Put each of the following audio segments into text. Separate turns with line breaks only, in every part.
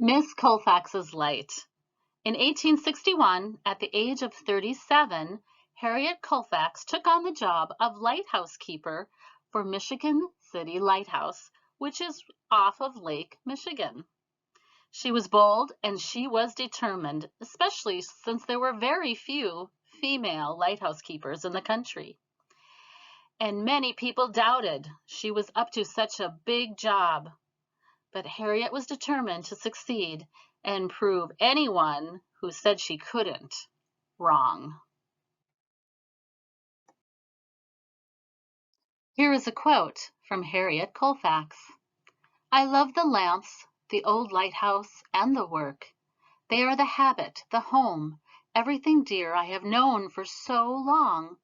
Miss Colfax's Light. In 1861, at the age of 37, Harriet Colfax took on the job of lighthouse keeper for Michigan City Lighthouse, which is off of Lake Michigan. She was bold and she was determined, especially since there were very few female lighthouse keepers in the country. And many people doubted she was up to such a big job. But Harriet was determined to succeed and prove anyone who said she couldn't wrong. Here is a quote from Harriet Colfax. "I love the lamps, the old lighthouse, and the work. They are the habit, the home, everything dear I have known for so long.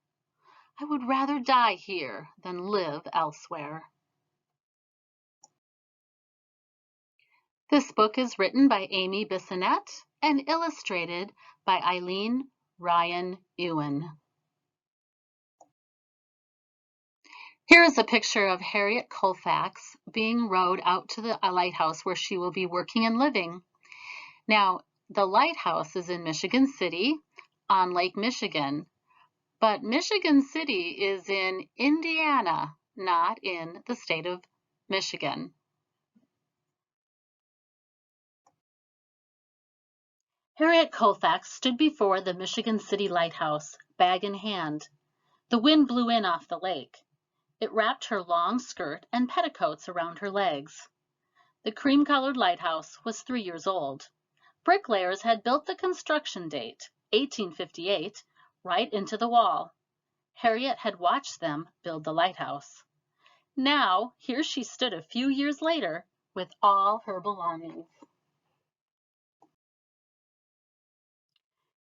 I would rather die here than live elsewhere." This book is written by Aimee Bissonette and illustrated by Eileen Ryan Ewan. Here is a picture of Harriet Colfax being rowed out to the lighthouse where she will be working and living. Now, the lighthouse is in Michigan City on Lake Michigan, but Michigan City is in Indiana, not in the state of Michigan. Harriet Colfax stood before the Michigan City Lighthouse, bag in hand. The wind blew in off the lake. It wrapped her long skirt and petticoats around her legs. The cream-colored lighthouse was 3 years old. Bricklayers had built the construction date, 1858, right into the wall. Harriet had watched them build the lighthouse. Now, here she stood a few years later with all her belongings.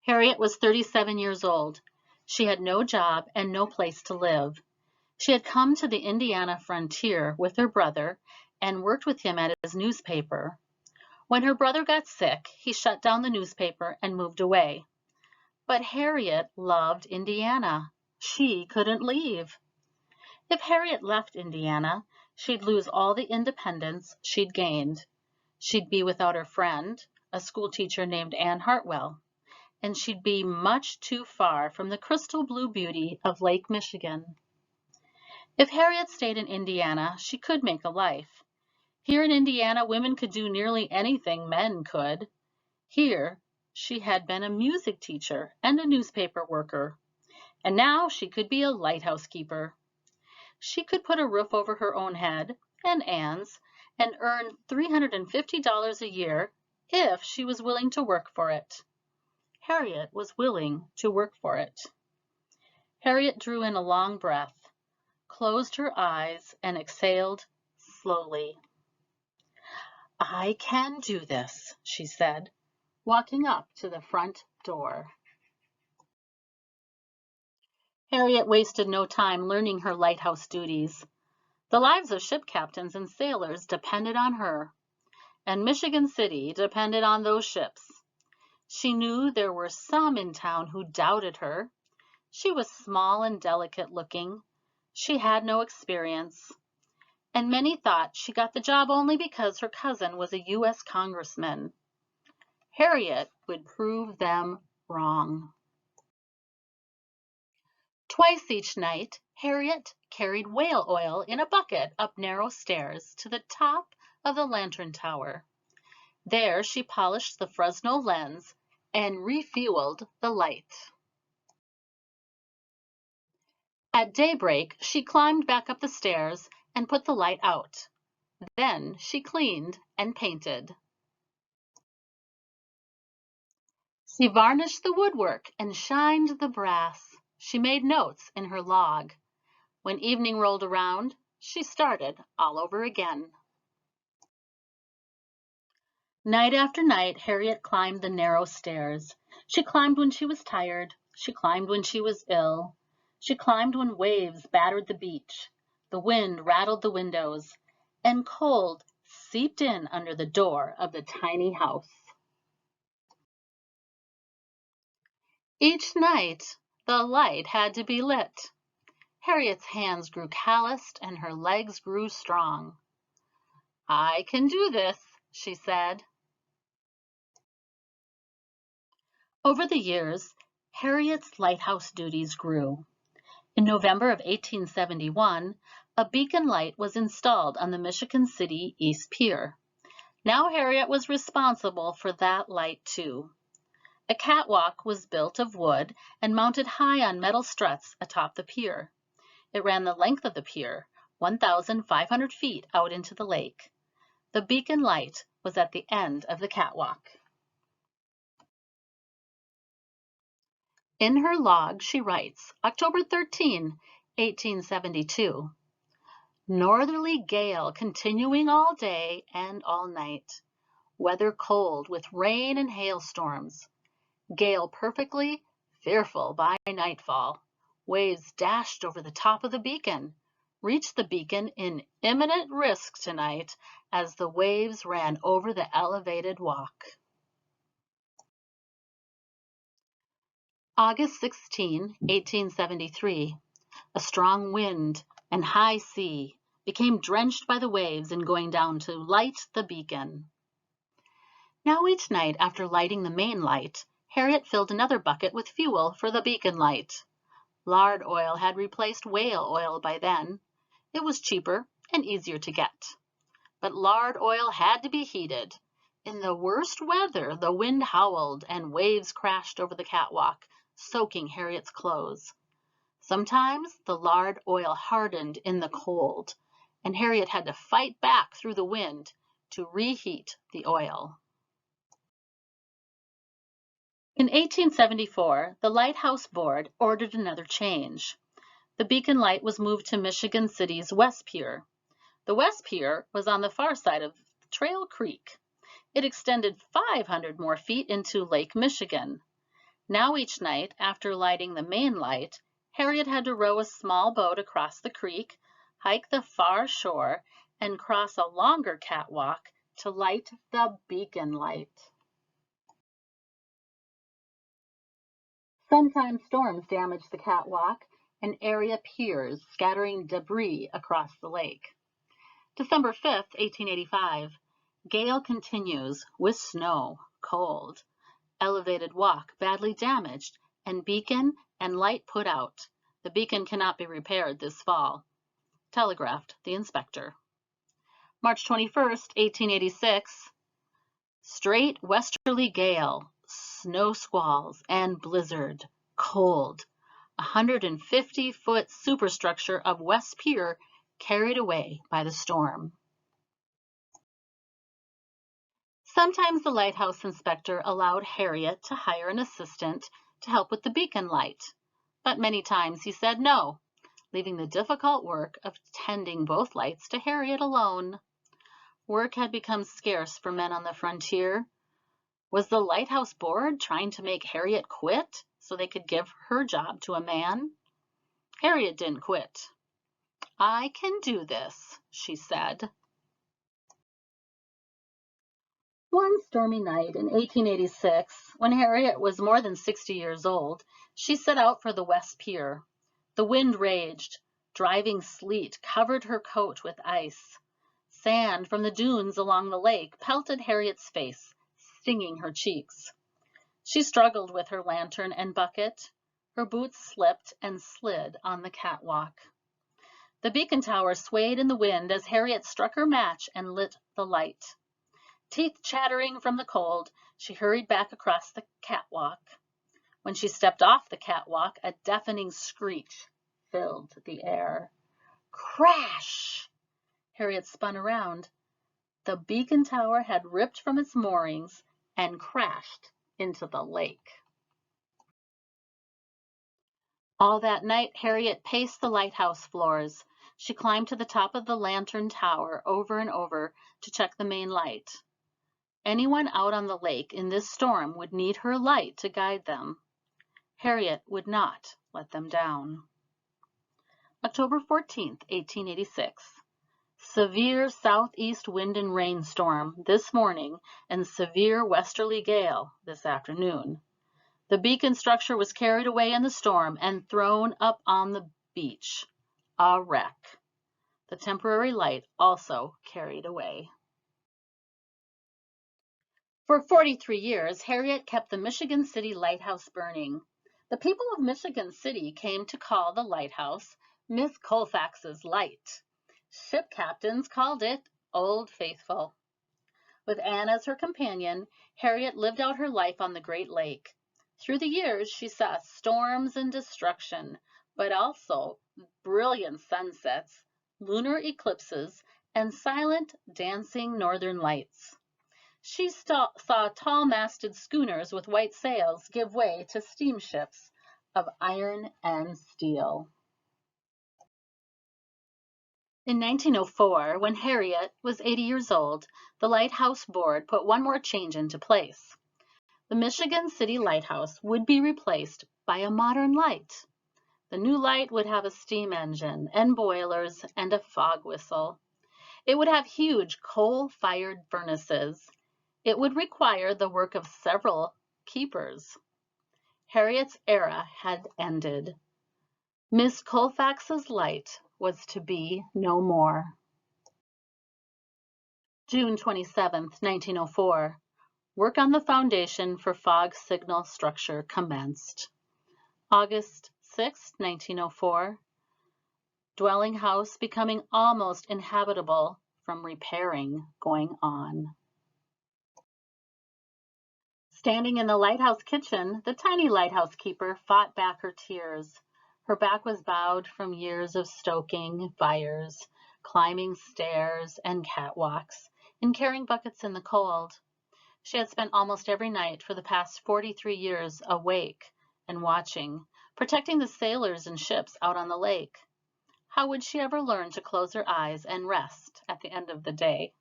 Harriet was 37 years old. She had no job and no place to live. She had come to the Indiana frontier with her brother and worked with him at his newspaper. When her brother got sick, he shut down the newspaper and moved away. But Harriet loved Indiana. She couldn't leave. If Harriet left Indiana, she'd lose all the independence she'd gained. She'd be without her friend, a school teacher named Anne Hartwell, and she'd be much too far from the crystal blue beauty of Lake Michigan. If Harriet stayed in Indiana, she could make a life. Here in Indiana, women could do nearly anything men could. Here, she had been a music teacher and a newspaper worker, and now she could be a lighthouse keeper. She could put a roof over her own head and Anne's and earn $350 a year if she was willing to work for it. Harriet was willing to work for it. Harriet drew in a long breath, closed her eyes, and exhaled slowly. "I can do this," she said, walking up to the front door. Harriet wasted no time learning her lighthouse duties. The lives of ship captains and sailors depended on her, and Michigan City depended on those ships. She knew there were some in town who doubted her. She was small and delicate looking. She had no experience, and many thought she got the job only because her cousin was a U.S. congressman. Harriet would prove them wrong. Twice each night, Harriet carried whale oil in a bucket up narrow stairs to the top of the lantern tower. There she polished the Fresnel lens and refueled the light. At daybreak, she climbed back up the stairs and put the light out. Then she cleaned and painted. She varnished the woodwork and shined the brass. She made notes in her log. When evening rolled around, she started all over again. Night after night, Harriet climbed the narrow stairs. She climbed when she was tired. She climbed when she was ill. She climbed when waves battered the beach, the wind rattled the windows, and cold seeped in under the door of the tiny house. Each night, the light had to be lit. Harriet's hands grew calloused and her legs grew strong. "I can do this," she said. Over the years, Harriet's lighthouse duties grew. In November of 1871, a beacon light was installed on the Michigan City East Pier. Now Harriet was responsible for that light too. A catwalk was built of wood and mounted high on metal struts atop the pier. It ran the length of the pier, 1,500 feet out into the lake. The beacon light was at the end of the catwalk. In her log, she writes, October 13, 1872, northerly gale continuing all day and all night. Weather cold with rain and hailstorms. Gale perfectly fearful by nightfall. Waves dashed over the top of the beacon. Reached the beacon in imminent risk tonight as the waves ran over the elevated walk. August 16, 1873. A strong wind and high sea became drenched by the waves in going down to light the beacon. Now each night after lighting the main light, Harriet filled another bucket with fuel for the beacon light. Lard oil had replaced whale oil by then. It was cheaper and easier to get. But lard oil had to be heated. In the worst weather, the wind howled and waves crashed over the catwalk, soaking Harriet's clothes. Sometimes the lard oil hardened in the cold, and Harriet had to fight back through the wind to reheat the oil. In 1874, the Lighthouse Board ordered another change. The beacon light was moved to Michigan City's West Pier. The West Pier was on the far side of Trail Creek. It extended 500 more feet into Lake Michigan. Now each night, after lighting the main light, Harriet had to row a small boat across the creek, hike the far shore, and cross a longer catwalk to light the beacon light. Sometimes storms damaged the catwalk and area piers, scattering debris across the lake. December 5, 1885. Gale continues with snow, cold. Elevated walk badly damaged, and beacon and light put out. The beacon cannot be repaired this fall. Telegraphed the inspector. March 21st, 1886. Straight westerly gale, snow squalls, and blizzard. Cold. 150-foot superstructure of West Pier carried away by the storm. Sometimes the lighthouse inspector allowed Harriet to hire an assistant to help with the beacon light, but many times he said no, leaving the difficult work of tending both lights to Harriet alone. Work had become scarce for men on the frontier. Was the Lighthouse Board trying to make Harriet quit so they could give her job to a man? Harriet didn't quit. I can do this, she said. One stormy night in 1886, when Harriet was more than 60 years old, she set out for the West Pier. The wind raged. Driving sleet covered her coat with ice. Sand from the dunes along the lake pelted Harriet's face, stinging her cheeks. She struggled with her lantern and bucket. Her boots slipped and slid on the catwalk. The beacon tower swayed in the wind as Harriet struck her match and lit the light. Teeth chattering from the cold, she hurried back across the catwalk. When she stepped off the catwalk, a deafening screech filled the air. Crash! Harriet spun around. The beacon tower had ripped from its moorings and crashed into the lake. All that night, Harriet paced the lighthouse floors. She climbed to the top of the lantern tower over and over to check the main light. Anyone out on the lake in this storm would need her light to guide them. Harriet would not let them down. October 14, 1886. Severe southeast wind and rainstorm this morning and severe westerly gale this afternoon. The beacon structure was carried away in the storm and thrown up on the beach. A wreck. The temporary light also carried away. For 43 years, Harriet kept the Michigan City Lighthouse burning. The people of Michigan City came to call the lighthouse Miss Colfax's Light. Ship captains called it Old Faithful. With Anne as her companion, Harriet lived out her life on the Great Lake. Through the years, she saw storms and destruction, but also brilliant sunsets, lunar eclipses, and silent, dancing northern lights. She saw tall-masted schooners with white sails give way to steamships of iron and steel. In 1904, when Harriet was 80 years old, the Lighthouse Board put one more change into place. The Michigan City Lighthouse would be replaced by a modern light. The new light would have a steam engine and boilers and a fog whistle. It would have huge coal-fired furnaces. It would require the work of several keepers. Harriet's era had ended. Miss Colfax's Light was to be no more. June 27, 1904. Work on the foundation for fog signal structure commenced. August 6, 1904. Dwelling house becoming almost inhabitable from repairing going on. Standing in the lighthouse kitchen, the tiny lighthouse keeper fought back her tears. Her back was bowed from years of stoking fires, climbing stairs and catwalks, and carrying buckets in the cold. She had spent almost every night for the past 43 years awake and watching, protecting the sailors and ships out on the lake. How would she ever learn to close her eyes and rest at the end of the day?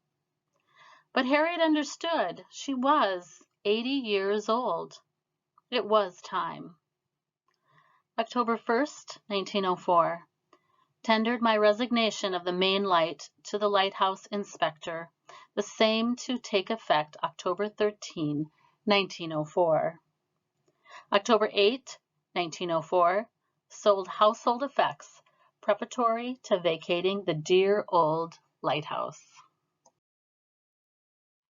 But Harriet understood. She was 80 years old. It was time. October 1st, 1904. Tendered my resignation of the main light to the lighthouse inspector, the same to take effect October 13, 1904. October 8, 1904. Sold household effects, preparatory to vacating the dear old lighthouse.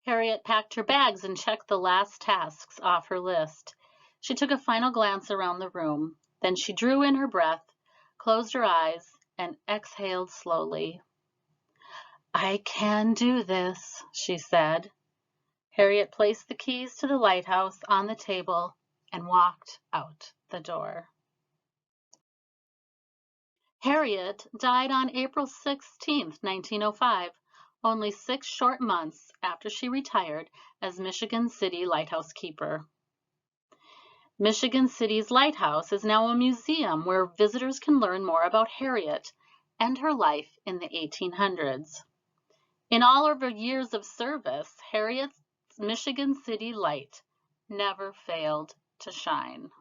Harriet packed her bags and checked the last tasks off her list. She took a final glance around the room. Then she drew in her breath, closed her eyes, and exhaled slowly. "I can do this," she said. Harriet placed the keys to the lighthouse on the table and walked out the door. Harriet died on April 16, 1905. Only 6 short months after she retired as Michigan City Lighthouse Keeper. Michigan City's lighthouse is now a museum where visitors can learn more about Harriet and her life in the 1800s. In all of her years of service, Harriet's Michigan City light never failed to shine.